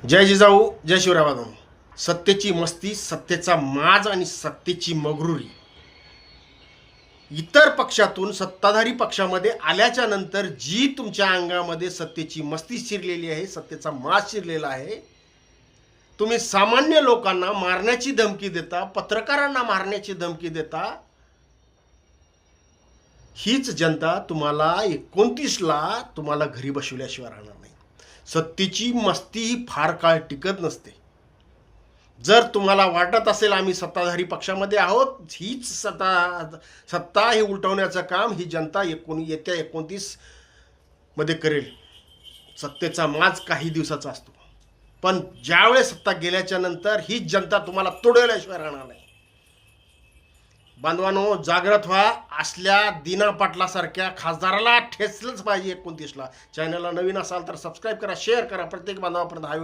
जय जिजाऊ, जय शिवराय बांधव. सत्तेची मस्ती, सत्तेचा माज आणि सत्तेची मगरुरी इतर पक्षातून सत्ताधारी पक्षामध्ये आल्याच्या नंतर जी तुमच्या अंगामध्ये सत्तेची मस्ती शिरलेली आहे, सत्तेचा माज शिरलेला आहे, तुम्ही सामान्य लोकांना मारण्याची धमकी देता, पत्रकारांना मारण्याची धमकी देता. हीच जनता तुम्हाला 29ला तुम्हाला घरी बसवल्याशिवाय राहणार नाही. सत्तेची मस्ती ही फार काळ टिकत नसते. जर तुम्हाला वाटत असेल आम्ही सत्ताधारी पक्षामध्ये आहोत, हीच सत्ता हे उलटवण्याचं काम ही जनता येत्या 29 मध्ये करेल. सत्तेचा माज काही दिवसाचा असतो, पण ज्यावेळेस सत्ता गेल्याच्या नंतर हीच जनता तुम्हाला तोडवल्याशिवाय राहणार नाही. बांधवांनो, जागृत व्हा. असल्या दिना पाटलासारख्या खासदाराला ठेचलंच पाहिजे 29ला. चॅनलला नवीन असाल तर सबस्क्राईब करा, शेअर करा. प्रत्येक बांधवापर्यंत हा